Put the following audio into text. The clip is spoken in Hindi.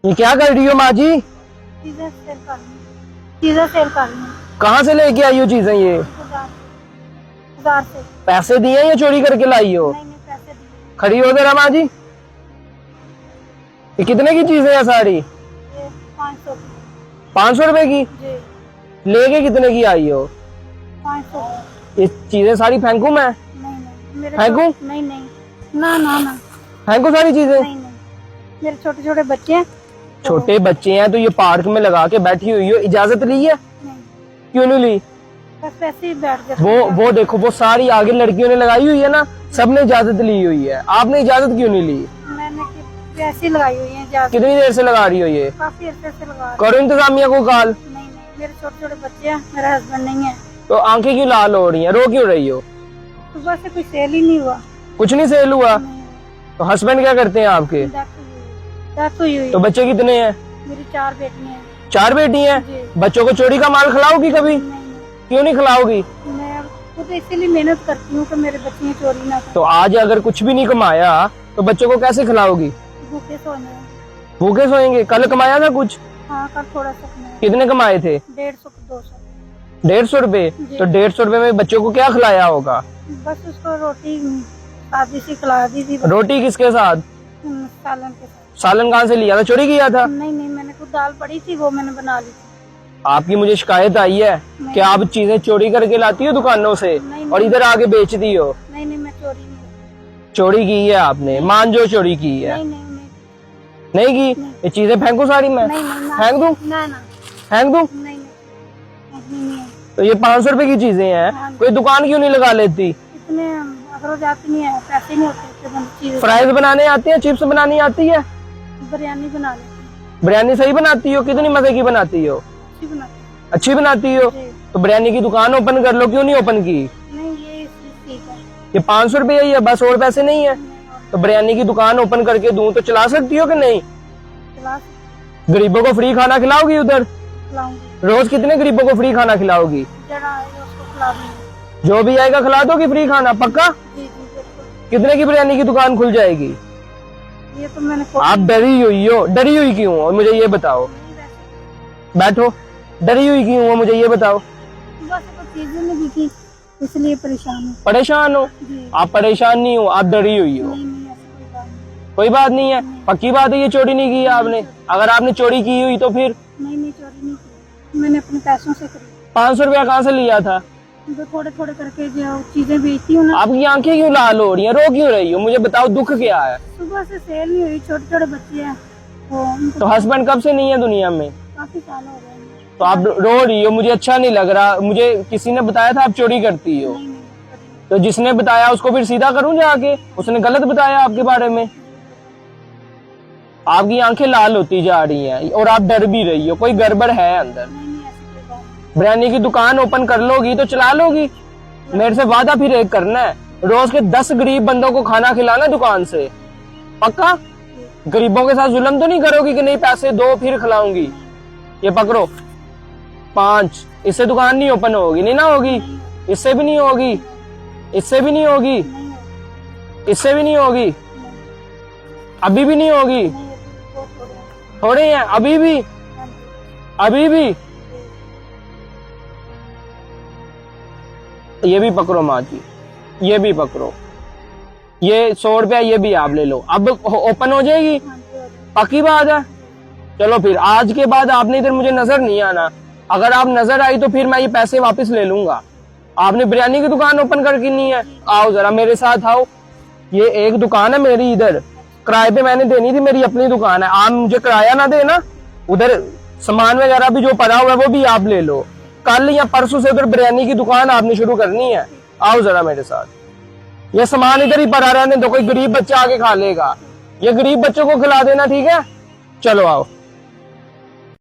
ये क्या कर रही हो माँ जी? चीजें सेल करनी। कहाँ से लेके आई हो चीजें ये? बाजार से। पैसे दिए या चोरी करके लाई हो? नहीं पैसे दिए। खड़ी हो जरा माँ जी। ये कितने की चीजें हैं सारी? ये 500 की। 500 रुपए की? जी लेके कितने की आई हो? 500 ये चीजें सारी फेंकू मैं? नहीं मेरे फेंकू? नहीं ना फेंकू सारी चीजें? नहीं मेरे छोटे छोटे बच्चे हैं। छोटे बच्चे हैं तो ये पार्क में लगा के बैठी हुई हो, इजाजत ली है? नहीं क्यों नहीं ली? बस वैसे ही बैठ गए। वो देखो, वो सारी आगे लड़कियों ने लगाई हुई है ना, सबने इजाजत ली हुई है, आपने इजाजत क्यों नहीं ली? मैंने वैसे ही लगाई हुई है इजाजत। कितनी देर से लगा रही हो ये? काफी अरसे से लगा रही करो इंतजामिया को कॉल। नहीं मेरे छोटे छोटे बच्चे हैं, मेरा हस्बैंड नहीं है। तो आंखें क्यों लाल हो रही हैं, रो क्यों रही हो? सुबह से कोई सेल ही नहीं हुआ। कुछ नहीं सेल हुआ? नहीं, तो हस्बैंड क्या करते हैं आपके? डेथ हुई हुई तो बच्चे कितने हैं? मेरी 4 बेटियां हैं। 4 बेटी हैं? जी। बच्चों को चोरी का माल खिलाओगी कभी? क्यों नहीं खिलाओगी? मैं खुद इसीलिए मेहनत करती हूँ कि मेरे बच्चे चोरी ना तो आज अगर कुछ भी नहीं कमाया तो बच्चों को कैसे खिलाओगी? भूखे सोने। भूखे सोएंगे? कल कमाया था कुछ? हाँ कल थोड़ा सा कमाया। कितने कमाए थे? 150 200। 150 रुपए? जी। तो 150 रुपए में बच्चों को क्या खिलाया होगा? बस उसको रोटी सादी सी खिला दी थी। रोटी किसके साथ? सालन के साथ। सालन कहाँ से लिया था? चोरी किया था? नहीं मैंने खुद दाल पड़ी थी वो मैंने बना ली थी। आपकी मुझे शिकायत आई है कि आप चीजें चोरी करके लाती हो दुकानों से नहीं, और इधर आके बेचती हो। नहीं मैं चोरी नहीं। चोरी की है आपने, मान जो चोरी की है। नहीं की? ये चीजें फेंकू सारी मैं? फेंक दूं? ना फेंक दूं? नहीं तो ये 500 रुपए की चीजें हैं, कोई दुकान क्यों नहीं लगा लेती? इतने अगर जाती नहीं है, पैसे नहीं होते चीजें। फ्राइज बनाने आती है? चिप्स बनानी आती है? बिरयानी बना लेती। बिरयानी सही बनाती हो? कितनी मजे की बनाती हो? अच्छी बनाती। अच्छी बनाती हो? जी। तो बिरयानी की दुकान ओपन कर लो, क्यों नहीं ओपन की? नहीं ये ठीक है। ये 500 रुपए ही है बस, और पैसे नहीं है? तो बिरयानी की दुकान ओपन करके दूं तो चला सकती हो कि नहीं? गरीबों को फ्री खाना खिलाओगी उधर? खिलाऊंगी। रोज कितने गरीबों को फ्री खाना खिलाओगी? जरा आएगा उसको खिला दूंगी। जो भी आएगा खिला दोगी फ्री खाना, पक्का? जी बिल्कुल। कितने की बिरयानी की दुकान खुल जाएगी? ये तो मैंने आप डरी हुई हो? डरी हुई क्यों हो मुझे ये बताओ? बैठो। डरी हुई क्यों हो मुझे ये बताओ? बस कुछ चीजें नहीं दिखी इसलिए परेशान हूँ। परेशान हो? आप परेशान नहीं हो, आप डरी हुई हो। नहीं ऐसी कोई बात नहीं है, पक्की बात है ये चोरी नहीं की आपने? अगर आपने चोरी की हुई तो फिर? नहीं चोरी नहीं की, मैंने अपने पैसों से खरीदी। 500 रुपया कहाँ से लिया था? थोड़े थोड़े करके जो चीजें बेचती हूँ ना। आपकी आंखें क्यों लाल हो रही हैं, रो क्यों रही हो? मुझे बताओ दुख क्या है? सुबह से सेल नहीं हुई, छोटे छोटे बच्चे हैं तो हस्बैंड कब से नहीं है दुनिया में? काफी साल हो गए। तो आप रो रही हो, मुझे अच्छा नहीं लग रहा। मुझे किसी ने बताया था आप चोरी करती हो, तो जिसने बताया उसको फिर सीधा करूं जाके? उसने गलत बताया आपके बारे में। आपकी आंखें लाल होती जा रही हैं और आप डर भी रही हो, कोई गड़बड़ है अंदर। बिरयानी की दुकान ओपन कर लोगी तो चला लोगी? मेरे से वादा फिर एक करना है, रोज के 10 गरीब बंदों को खाना खिलाना दुकान से, पक्का? गरीबों के साथ जुल्म तो नहीं करोगी कि नहीं पैसे दो फिर खिलाऊंगी? ये पकड़ो 5। इससे दुकान नहीं ओपन होगी? नहीं ना होगी? इससे भी नहीं होगी? इससे भी नहीं होगी? इससे भी नहीं होगी? अभी भी नहीं होगी? थोड़े हैं अभी भी? अभी भी? ये भी पकड़ो माँ जी, ये भी पकड़ो। ये 100 रुपया ये भी आप ले लो। अब ओपन हो जाएगी? पक्की बात है? चलो फिर आज के बाद आपने इधर मुझे नजर नहीं आना। अगर आप नजर आई तो फिर मैं ये पैसे वापस ले लूंगा। आपने बिरयानी की दुकान ओपन करके नहीं है? आओ जरा मेरे साथ आओ। ये एक दुकान है मेरी, इधर किराए पे मैंने देनी थी, मेरी अपनी दुकान है। आप मुझे किराया ना देना, उधर सामान वगैरह भी जो पड़ा हुआ है वो भी आप ले लो। कल या परसों से उधर बिरयानी की दुकान आपने शुरू करनी है। आओ जरा मेरे साथ। ये सामान इधर ही पड़ा रहने दो, कोई गरीब बच्चा आके खा लेगा। ये गरीब बच्चों को खिला देना, ठीक है? चलो आओ।